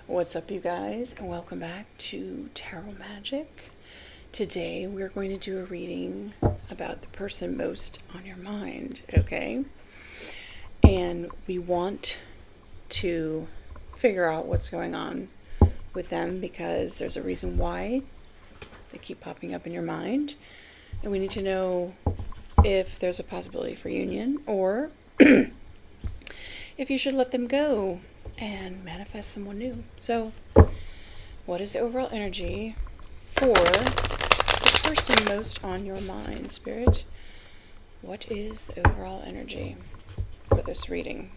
What's up, you guys, and welcome back to Tarot Magic. Today we're going to do a reading about the person most on your mind, okay? And we want to figure out what's going on with them because there's a reason why they keep popping up in your mind. And we need to know if there's a possibility for union or if you should let them go and manifest someone new. So, what is the overall energy for the person most on your mind, Spirit? What is the overall energy for this reading?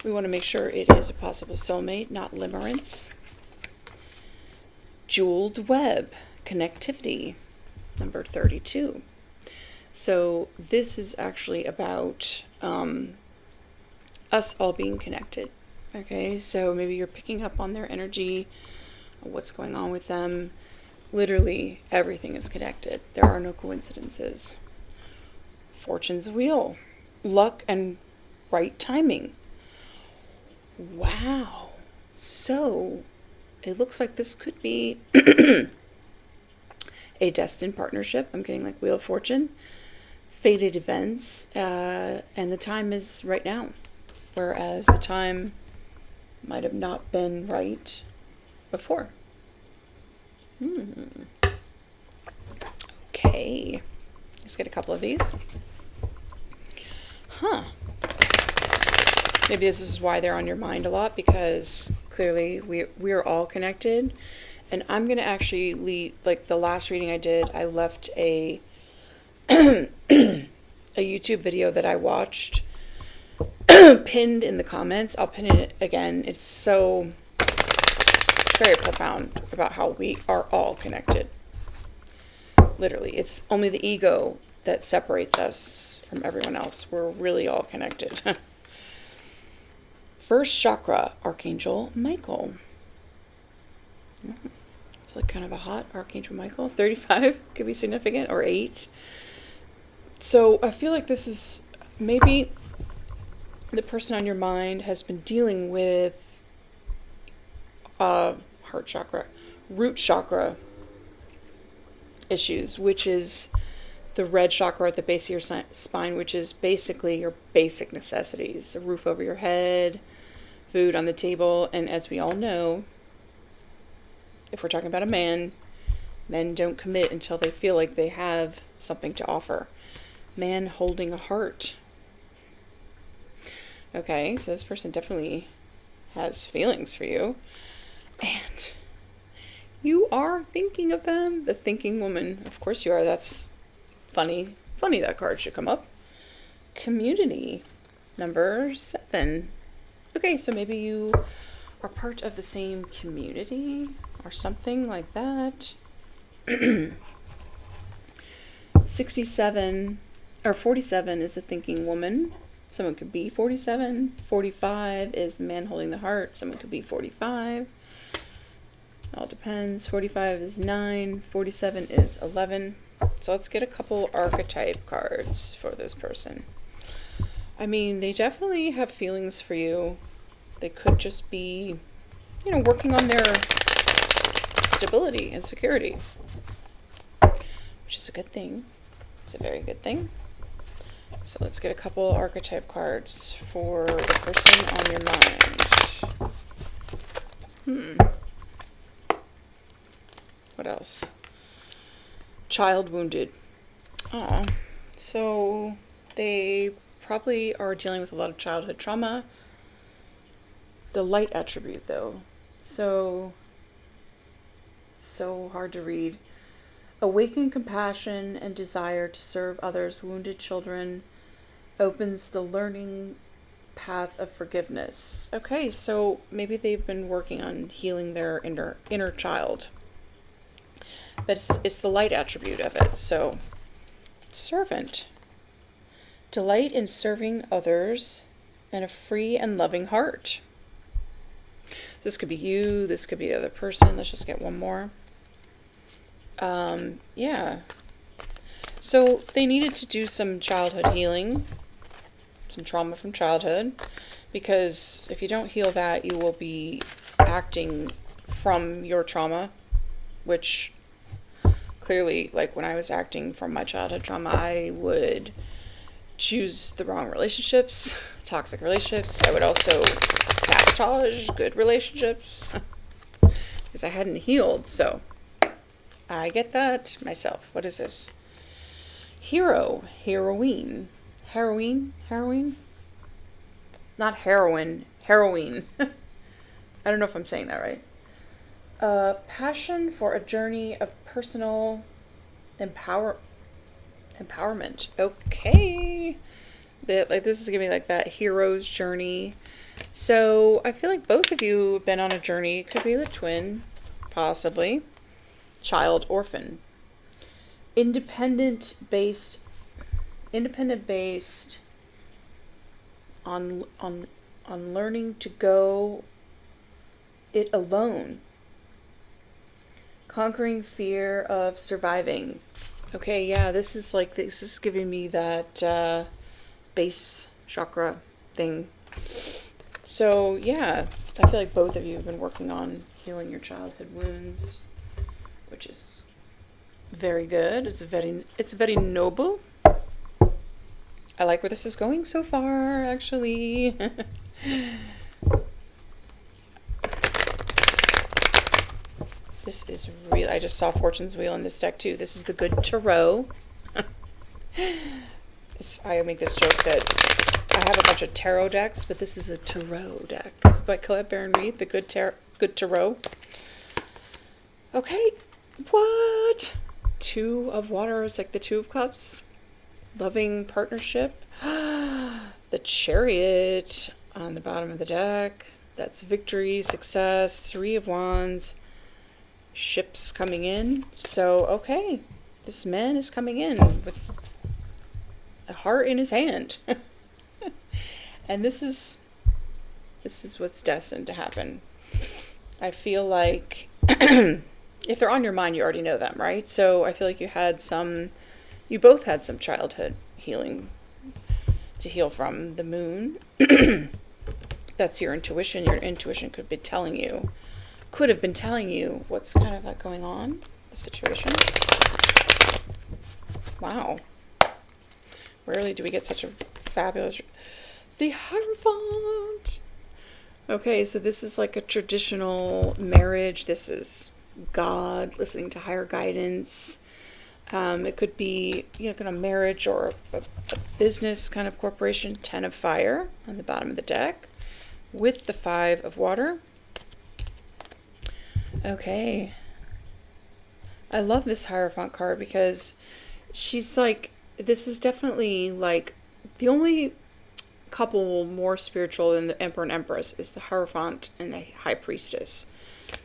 We want to make sure it is a possible soulmate, not limerence. Jeweled web, connectivity, number 32. So this is actually about us all being connected. Okay, so maybe you're picking up on their energy, what's going on with them. Literally everything is connected. There are no coincidences. Fortune's wheel, luck and right timing. Wow. So it looks like this could be a destined partnership. I'm getting like Wheel of Fortune, fated events, and the time is right now, whereas the time might have not been right before. Okay, let's get a couple of these. Maybe this is why they're on your mind a lot, because clearly we're all connected. And I'm going to actually leave, like the last reading I did, I left a YouTube video that I watched pinned in the comments. I'll pin it again. It's very profound about how we are all connected. Literally, it's only the ego that separates us from everyone else. We're really all connected. First chakra, Archangel Michael. It's like kind of a hot Archangel Michael. 35 could be significant, or 8. So I feel like this is maybe the person on your mind has been dealing with heart chakra, root chakra issues, which is the red chakra at the base of your spine, which is basically your basic necessities, a roof over your head, food on the table. And as we all know, if we're talking about a man, men don't commit until they feel like they have something to offer. Man holding a heart. Okay, so this person definitely has feelings for you. And you are thinking of them. The thinking woman. Of course you are. That's funny. Funny that card should come up. Community. Number 7. Okay, so maybe you are part of the same community or something like that. 67 or 47 is a thinking woman. Someone could be 47. 45 is the man holding the heart. Someone could be 45. All depends. 45 is 9. 47 is 11. So let's get a couple archetype cards for this person. I mean, they definitely have feelings for you. They could just be, working on their stability and security, which is a good thing. It's a very good thing. So let's get a couple archetype cards for the person on your mind. What else? Child wounded. So they probably are dealing with a lot of childhood trauma. The light attribute, though, so hard to read. Awaken compassion and desire to serve others. Wounded children opens the learning path of forgiveness. Okay, so maybe they've been working on healing their inner child, but it's the light attribute of it. So servant, delight in serving others, and a free and loving heart. This could be you, this could be the other person. Let's just get one more. Yeah. So they needed to do some childhood healing, some trauma from childhood. Because if you don't heal that, you will be acting from your trauma, which clearly, like when I was acting from my childhood trauma, I would choose the wrong relationships, toxic relationships. I would also sabotage good relationships because I hadn't healed. So I get that myself. What is this? Hero, heroine, heroine, not heroin, heroine. I don't know if I'm saying that right. Passion for a journey of personal empowerment. Okay. Like this is gonna be like that hero's journey. So I feel like both of you have been on a journey. Could be the twin, possibly. Child, orphan. Independent based on learning to go it alone. Conquering fear of surviving. Okay, yeah, this is giving me that base chakra thing. So yeah, I feel like both of you have been working on healing your childhood wounds, which is very good. It's very noble. I like where this is going so far, actually. This is real. I just saw Fortune's Wheel in this deck too. This is the Good Tarot. I make this joke that I have a bunch of tarot decks, but this is a tarot deck by Colette Baron Reed, the Good Tarot. Okay, what? Two of Water is like the Two of Cups. Loving partnership. The Chariot on the bottom of the deck. That's victory, success. Three of Wands. Ships coming in. So, okay. This man is coming in with a heart in his hand. And this is what's destined to happen. I feel like if they're on your mind, you already know them, right? So I feel like you both had some childhood healing to heal from. The Moon. That's your intuition. Your intuition could have been telling you what's kind of like going on, the situation. Wow. Rarely do we get such a fabulous... The Hierophant! Okay, so this is like a traditional marriage. This is God listening to higher guidance. It could be, kind of marriage or a business kind of corporation. 10 of Fire on the bottom of the deck with the 5 of Water. Okay. I love this Hierophant card because she's like, this is definitely like the only couple more spiritual than the Emperor and Empress is the Hierophant and the High Priestess.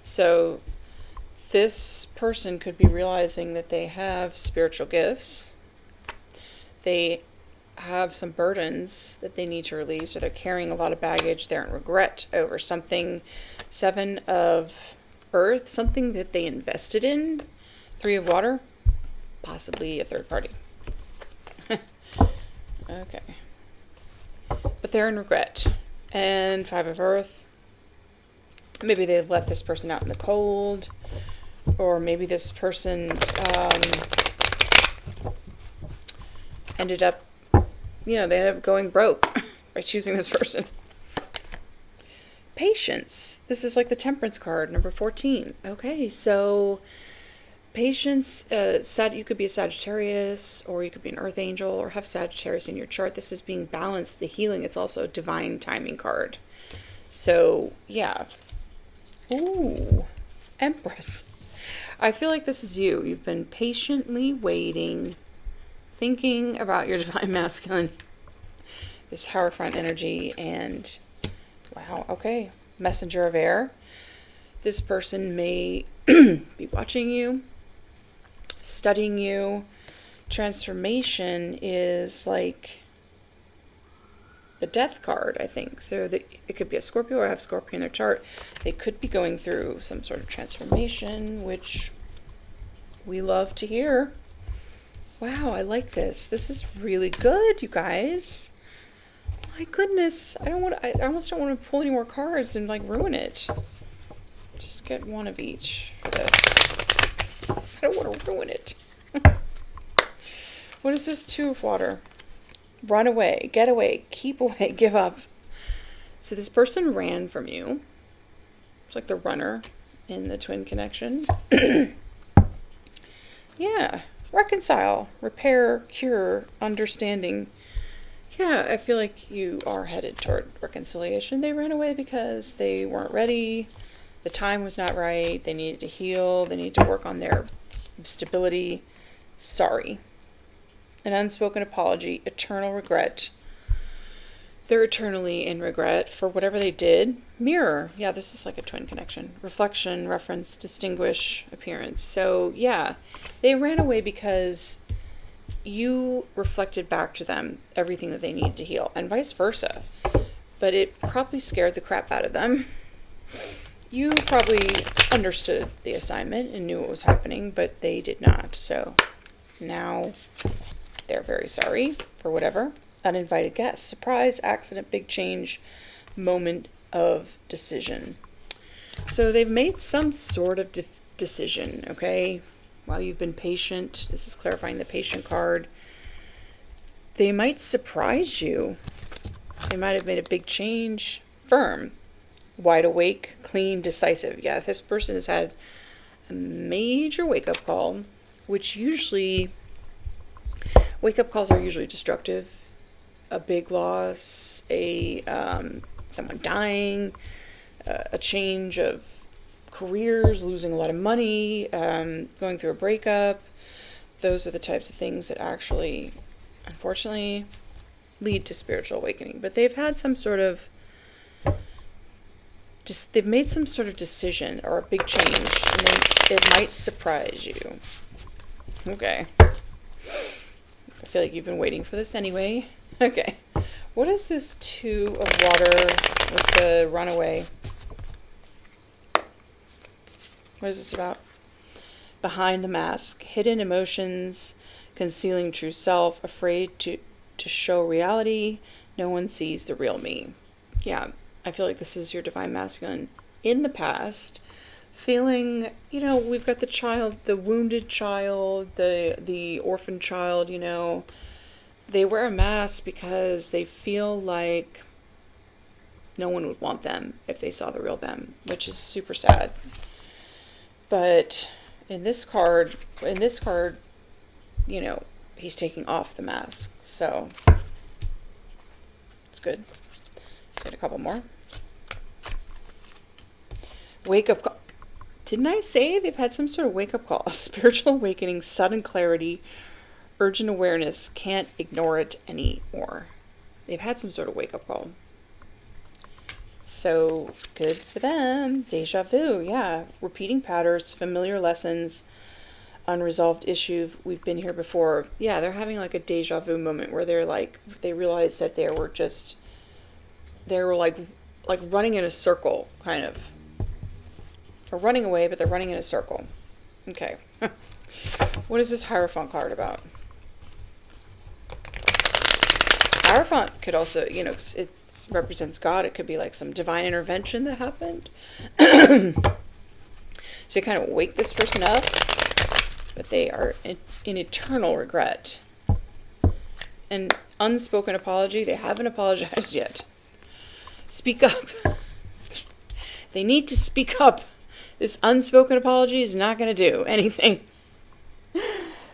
So this person could be realizing that they have spiritual gifts. They have some burdens that they need to release, or they're carrying a lot of baggage. They're in regret over something. 7 of Earth, something that they invested in. 3 of Water, possibly a third party. Okay. But they're in regret. And 5 of Earth. Maybe they've left this person out in the cold. Or maybe this person ended up, they ended up going broke by choosing this person. Patience. This is like the Temperance card, number 14. Okay, so patience, you could be a Sagittarius, or you could be an Earth Angel, or have Sagittarius in your chart. This is being balanced, the healing. It's also a divine timing card. So, yeah. Ooh, Empress. I feel like this is you. You've been patiently waiting, thinking about your divine masculine, this Hierophant energy, and wow, okay. Messenger of Air. This person may be watching you, studying you. Transformation is like the Death card, I think. So it could be a Scorpio or have Scorpio in their chart. They could be going through some sort of transformation, which we love to hear. Wow, I like this. This is really good, you guys. My goodness, I almost don't want to pull any more cards and like ruin it. Just get one of each for this. I don't want to ruin it. What is this? 2 of water. Run away, get away, keep away, give up. So this person ran from you. It's like the runner in the twin connection. Yeah, reconcile, repair, cure, understanding. Yeah, I feel like you are headed toward reconciliation. They ran away because they weren't ready. The time was not right. They needed to heal. They needed to work on their stability. Sorry. An unspoken apology, eternal regret. They're eternally in regret for whatever they did. Mirror. Yeah, this is like a twin connection. Reflection, reference, distinguish, appearance. So, yeah, they ran away because you reflected back to them everything that they need to heal, and vice versa. But it probably scared the crap out of them. You probably understood the assignment and knew what was happening, but they did not. So now they're very sorry for whatever. Uninvited guest, surprise, accident, big change, moment of decision. So they've made some sort of decision, okay? While you've been patient, this is clarifying the patient card. They might surprise you. They might have made a big change. Firm, wide awake, clean, decisive. Yeah, this person has had a major wake-up call, which usually, wake-up calls are usually destructive. A big loss, someone dying, a change of careers, losing a lot of money, going through a breakup. Those are the types of things that actually, unfortunately, lead to spiritual awakening. But they've had some sort of, they've made some sort of decision or a big change, and it might surprise you. Okay. I feel like you've been waiting for this anyway. Okay. What is this 2 of water with the runaway? What is this about? Behind the mask, hidden emotions, concealing true self, afraid to show reality. No one sees the real me. Yeah, I feel like this is your divine masculine in the past. Feeling, we've got the child, the wounded child, the orphan child, They wear a mask because they feel like no one would want them if they saw the real them, which is super sad. But in this card, he's taking off the mask. So it's good. Get a couple more. Wake up call. Didn't I say they've had some sort of wake up call? A spiritual awakening, sudden clarity, urgent awareness, can't ignore it anymore. They've had some sort of wake up call. So good for them. Deja vu, yeah. Repeating patterns, familiar lessons, unresolved issue. We've been here before. Yeah, they're having like a deja vu moment where they're like, they realize that they were like running in a circle, kind of. Or running away, but they're running in a circle. Okay. What is this Hierophant card about? Hierophant could also, it represents God. It could be like some divine intervention that happened. So kind of wake this person up, but they are in eternal regret. An unspoken apology. They haven't apologized yet. Speak up. They need to speak up. This unspoken apology is not going to do anything.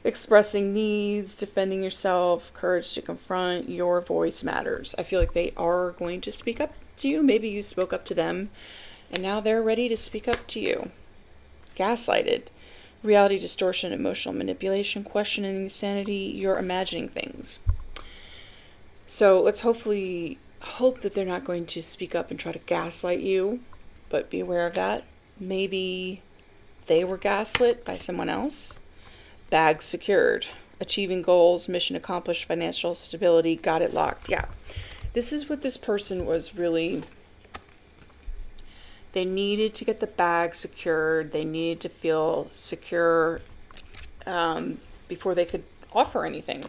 Expressing needs, defending yourself, courage to confront, your voice matters. I feel like they are going to speak up to you. Maybe you spoke up to them, and now they're ready to speak up to you. Gaslighted, reality distortion, emotional manipulation, questioning sanity, you're imagining things. So let's hope that they're not going to speak up and try to gaslight you, but be aware of that. Maybe they were gaslit by someone else. Bag secured. Achieving goals, mission accomplished, financial stability, got it locked. Yeah. This is what this person was really... They needed to get the bag secured. They needed to feel secure before they could offer anything.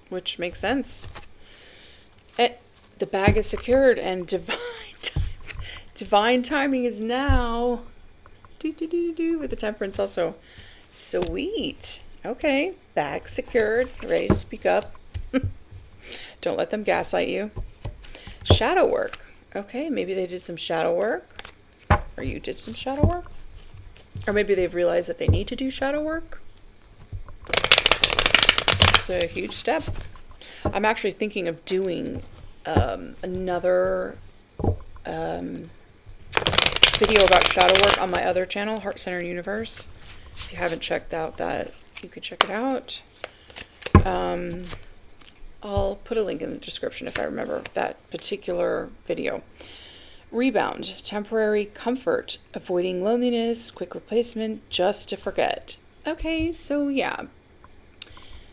Which makes sense. And the bag is secured, and divine timing is now. With the temperance also. Sweet. Okay. Bag secured. Ready to speak up. Don't let them gaslight you. Shadow work. Okay. Maybe they did some shadow work. Or you did some shadow work. Or maybe they've realized that they need to do shadow work. It's a huge step. I'm actually thinking of doing another video about shadow work on my other channel, Heart Center Universe. If you haven't checked out that, you could check it out. I'll put a link in the description if I remember that particular video. Rebound, temporary comfort, avoiding loneliness, quick replacement, just to forget. Okay, so yeah.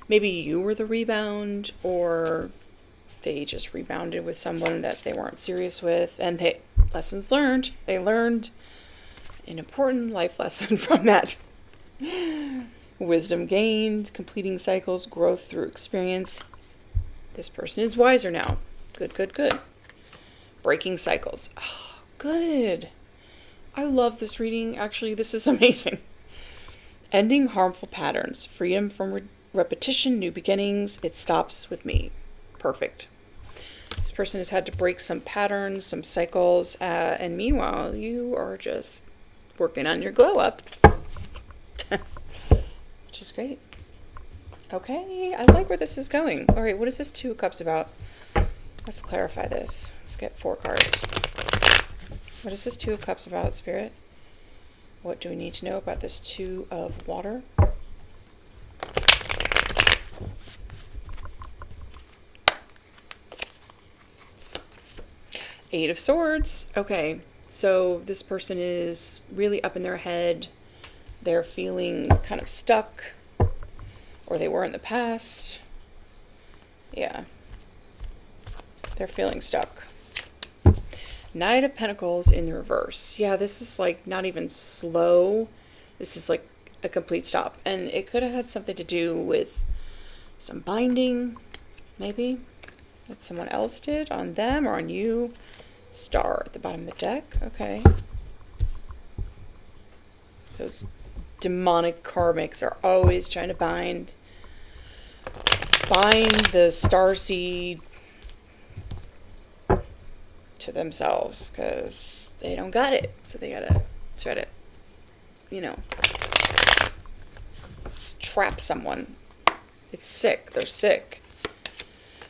Maybe you were the rebound, or they just rebounded with someone that they weren't serious with, and lessons learned. They learned an important life lesson from that. Wisdom gained, completing cycles, growth through experience. This person is wiser now. Good, good, good. Breaking cycles. Oh, good. I love this reading. Actually, this is amazing. Ending harmful patterns. Freedom from repetition, new beginnings. It stops with me. Perfect. This person has had to break some patterns, some cycles, and meanwhile, you are just working on your glow up. Which is great. Okay, I like where this is going. All right, what is this Two of Cups about? Let's clarify this. Let's get 4 cards. What is this Two of Cups about, Spirit? What do we need to know about this Two of Water? Eight of Swords. Okay, so this person is really up in their head. They're feeling kind of stuck, or they were in the past. Yeah, they're feeling stuck. Knight of Pentacles in the reverse. Yeah, this is like not even slow. This is like a complete stop. And it could have had something to do with some binding, maybe, that someone else did on them or on you. Star at the bottom of the deck. Okay. Those demonic karmics are always trying to bind the starseed to themselves because they don't got it. So they gotta try to, trap someone. It's sick. They're sick.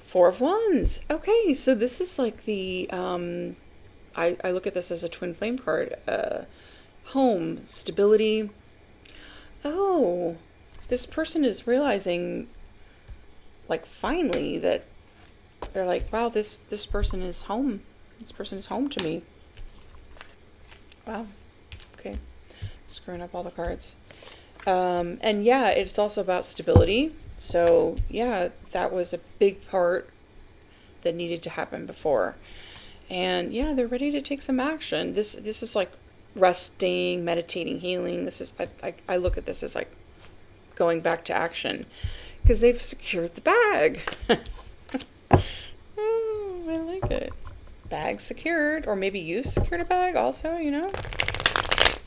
Four of Wands. Okay, so this is like the, I look at this as a twin flame card. Home, stability. Oh, this person is realizing, like, finally that they're like, wow, this person is home. This person is home to me. Wow. Okay. Screwing up all the cards. And yeah, it's also about stability. So yeah, that was a big part that needed to happen before. And yeah, they're ready to take some action. This is like resting, meditating, healing. This is, I look at this as like going back to action because they've secured the bag. Oh, I like it. Bag secured, or maybe you secured a bag also,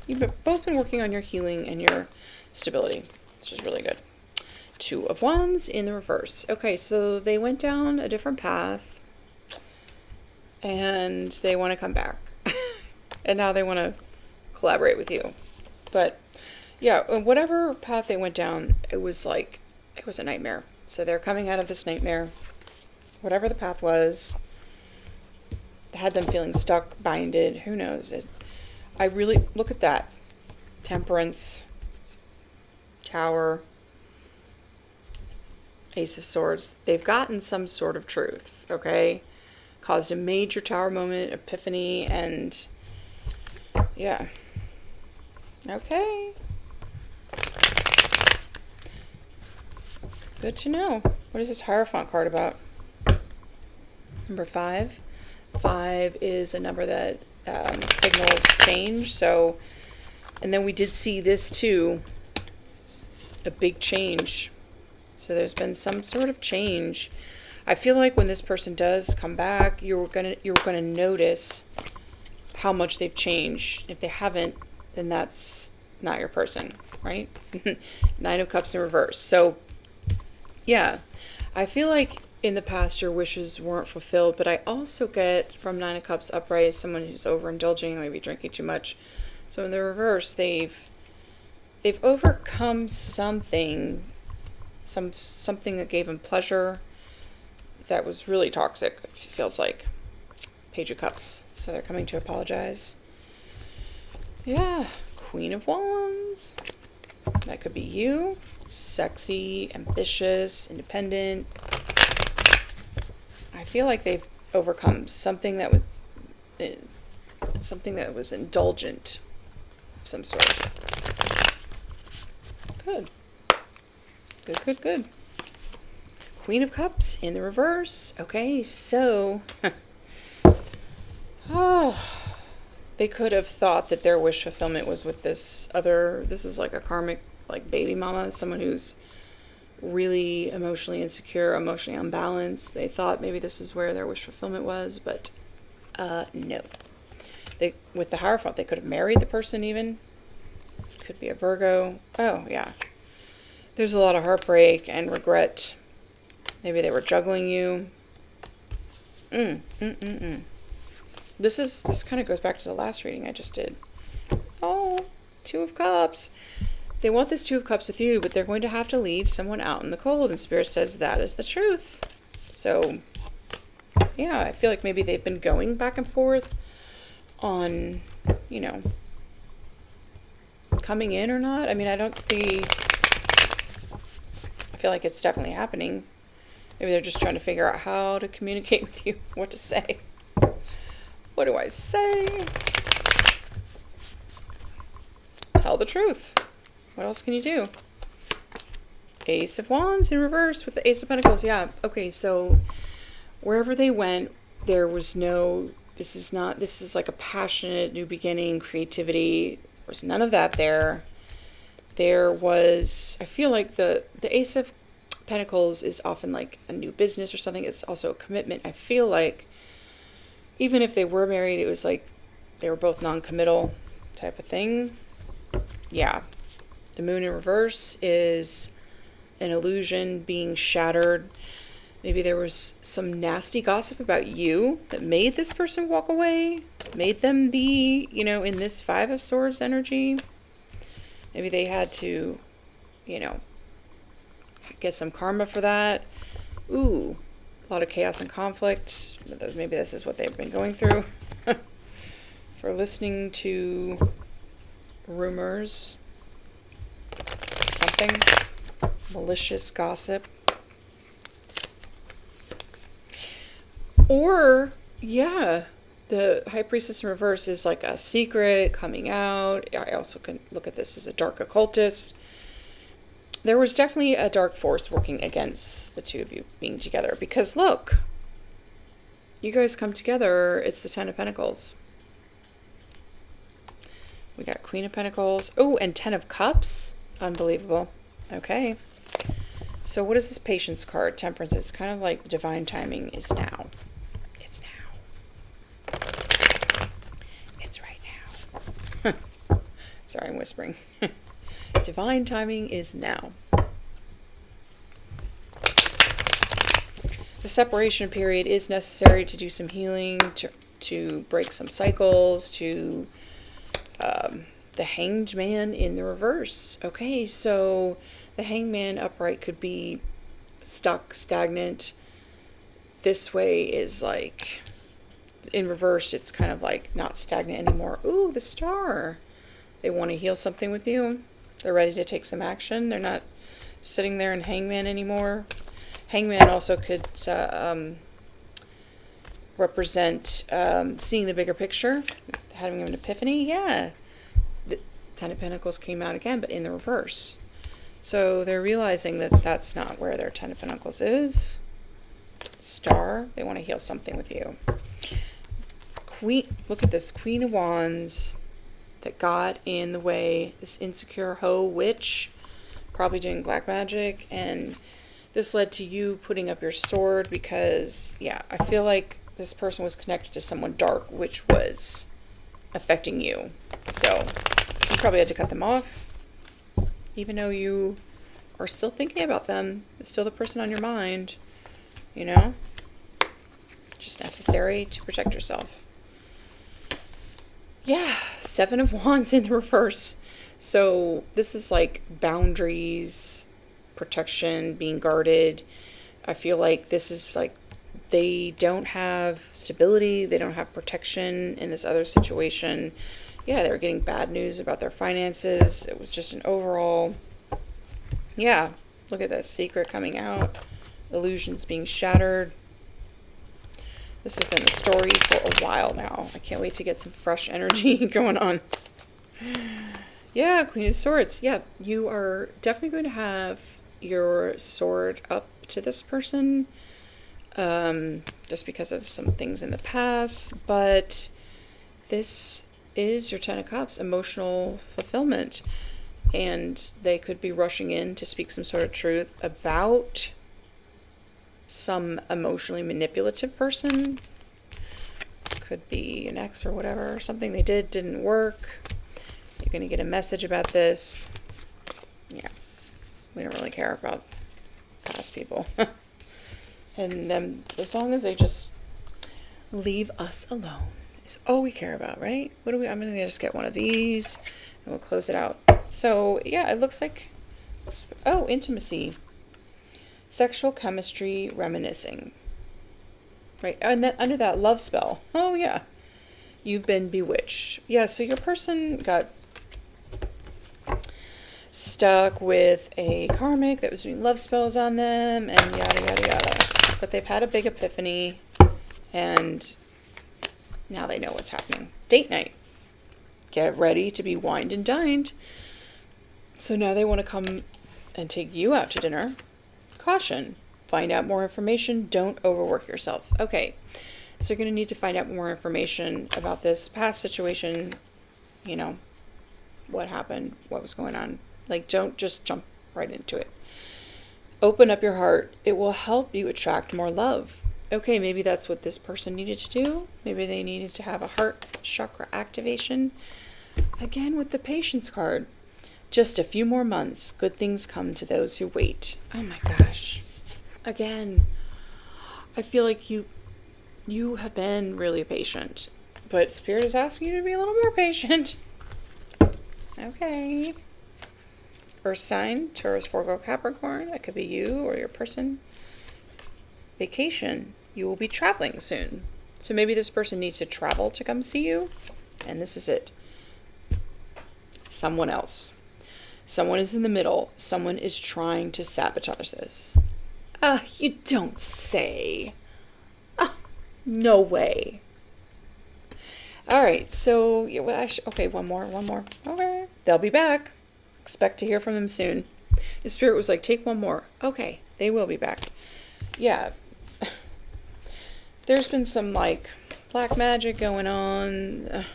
You've both been working on your healing and your stability, which is really good. Two of Wands in the reverse. Okay, so they went down a different path and they want to come back. And now they want to collaborate with you. But yeah, whatever path they went down, it was a nightmare. So they're coming out of this nightmare. Whatever the path was, had them feeling stuck, binded, who knows. I really look at that. Temperance, Tower, Ace of Swords. They've gotten some sort of truth, okay? Caused a major Tower moment, epiphany, and yeah. Okay. Good to know. What is this Hierophant card about? Number 5. 5 is a number that signals change. So, and then we did see this too, a big change. So there's been some sort of change. I feel like when this person does come back, you're gonna notice how much they've changed. If they haven't, then that's not your person, right? Nine of Cups in reverse. So yeah, I feel like in the past your wishes weren't fulfilled, but I also get from Nine of Cups upright someone who's overindulging, maybe drinking too much. So in the reverse, they've overcome something that gave them pleasure that was really toxic, it feels like. Page of Cups. So they're coming to apologize. Yeah, Queen of Wands. That could be you. Sexy, ambitious, independent. I feel like they've overcome something that was indulgent of some sort. Good. Good. Queen of Cups in the reverse. Okay, so they could have thought that their wish fulfillment was with this is like a karmic, like baby mama, someone who's really emotionally insecure, emotionally unbalanced. They thought maybe this is where their wish fulfillment was, but no. With the Hierophant, they could have married the person even. Could be a Virgo. Oh, yeah. There's a lot of heartbreak and regret. Maybe they were juggling you. This kind of goes back to the last reading I just did. Oh, Two of Cups. They want this Two of Cups with you, but they're going to have to leave someone out in the cold, and Spirit says that is the truth. So, yeah, I feel like maybe they've been going back and forth on, coming in or not. I mean, I feel like it's definitely happening. Maybe they're just trying to figure out how to communicate with you, what to say. What do I say? Tell the truth. What else can you do? Ace of Wands in reverse with the Ace of Pentacles. Yeah. Okay, so wherever they went, there was this is like a passionate new beginning, creativity. There was none of that there. There was, I feel like the Ace of Pentacles is often like a new business or something. It's also a commitment. I feel like even if they were married, it was like they were both non-committal type of thing. Yeah. The Moon in reverse is an illusion being shattered. Maybe there was some nasty gossip about you that made this person walk away, made them be, in this Five of Swords energy. Maybe they had to, get some karma for that. Ooh, a lot of chaos and conflict. Maybe this is what they've been going through. For listening to rumors, something, malicious gossip. Or, yeah, the High Priestess in reverse is like a secret coming out. I also can look at this as a dark occultist. There was definitely a dark force working against the two of you being together. Because look, you guys come together, it's the Ten of Pentacles. We got Queen of Pentacles. Oh, and Ten of Cups. Unbelievable. Okay. So what is this Patience card? Temperance. It's kind of like divine timing is now. It's now. It's right now. Sorry, I'm whispering. Divine timing is now. The separation period is necessary to do some healing, to break some cycles, to the Hanged Man in the reverse. Okay, so the Hanged Man upright could be stuck, stagnant. This way is like, in reverse, it's kind of like not stagnant anymore. Ooh, the Star. They want to heal something with you. They're ready to take some action. They're not sitting there in Hangman anymore. Hangman also could represent seeing the bigger picture, having an epiphany. Yeah. The Ten of Pentacles came out again, but in the reverse. So they're realizing that that's not where their Ten of Pentacles is. Star. They want to heal something with you. Look at this. Queen of Wands that got in the way. This insecure hoe witch, probably doing black magic, and This led to you putting up your sword because, yeah, I feel like this person was connected to someone dark, which was affecting you. So you probably had to cut them off, even though you are still thinking about them. It's still the person on your mind, you know? Just necessary to protect yourself. Yeah, 7 of Wands in the reverse. So this is like boundaries, protection, being guarded. I feel like this is like they don't have stability, they don't have protection in this other situation. Yeah, they were getting bad news about their finances. It was just an overall, yeah, look at that secret coming out, illusions being shattered. This has been the story for a while now. I can't wait to get some fresh energy going on. Yeah, Queen of Swords. Yeah, you are definitely going to have your sword up to this person, just because of some things in the past. But this is your 10 of Cups, emotional fulfillment. And they could be rushing in to speak some sort of truth about some emotionally manipulative person. Could be an ex or whatever. Something they didn't work. You're going to get a message about this. Yeah. We don't really care about past people. And then as long as they just leave us alone is all we care about, right? I'm going to just get one of these and we'll close it out. So yeah, it looks like, oh, intimacy. Sexual chemistry, reminiscing. Right, and then under that, love spell. Oh yeah, you've been bewitched. Yeah, so your person got stuck with a karmic that was doing love spells on them and yada yada yada. But they've had a big epiphany and now they know what's happening. Date night. Get ready to be wined and dined. So now they want to come and take you out to dinner. Caution. Find out more information. Don't overwork yourself. Okay. So you're going to need to find out more information about this past situation. You know, what happened, what was going on. Like, don't just jump right into it. Open up your heart. It will help you attract more love. Okay, maybe that's what this person needed to do. Maybe they needed to have a heart chakra activation. Again, with the patience card. Just a few more months. Good things come to those who wait. Oh my gosh. Again, I feel like you have been really patient. But Spirit is asking you to be a little more patient. Okay. Earth sign, Taurus, Virgo, Capricorn. That could be you or your person. Vacation. You will be traveling soon. So maybe this person needs to travel to come see you. And this is it. Someone else. Someone is in the middle. Someone is trying to sabotage this. You don't say. No way. All right, so, okay, one more. Okay, they'll be back. Expect to hear from them soon. The Spirit was like, take one more. Okay, they will be back. Yeah. There's been some, like, black magic going on.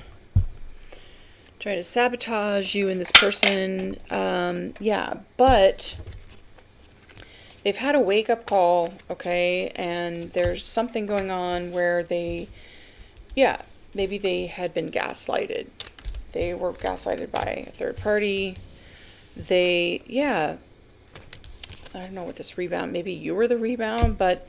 Trying to sabotage you and this person. Yeah, but they've had a wake-up call, okay? And there's something going on where maybe they had been gaslighted. They were gaslighted by a third party. I don't know what this rebound, maybe you were the rebound, but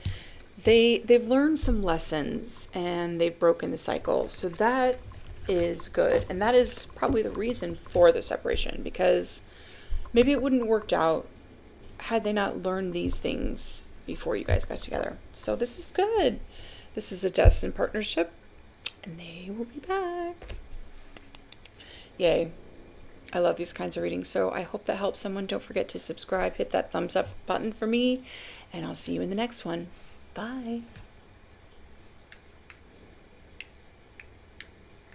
they've learned some lessons and they've broken the cycle. So that is good. And that is probably the reason for the separation, because maybe it wouldn't have worked out had they not learned these things before you guys got together. So this is good. This is a destined partnership and they will be back. Yay. I love these kinds of readings. So I hope that helps someone. Don't forget to subscribe, hit that thumbs up button for me, and I'll see you in the next one. Bye.